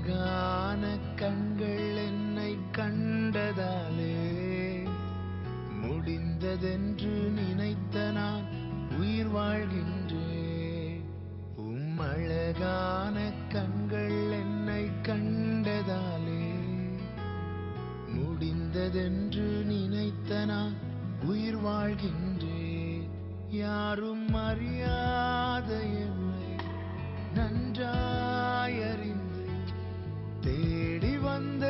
அழகான கண்கள் என்னை கண்டதாலே முடிந்ததென்று நினைத்த நான் உயிர் வாழ்கின்றேன். அழகான கண்கள் என்னை கண்டதாலே முடிந்ததென்று நினைத்த நான் உயிர் வாழ்கின்றேன். யாரும் அறியாத என்னை நன்றாயறிந்து தேடி வந்த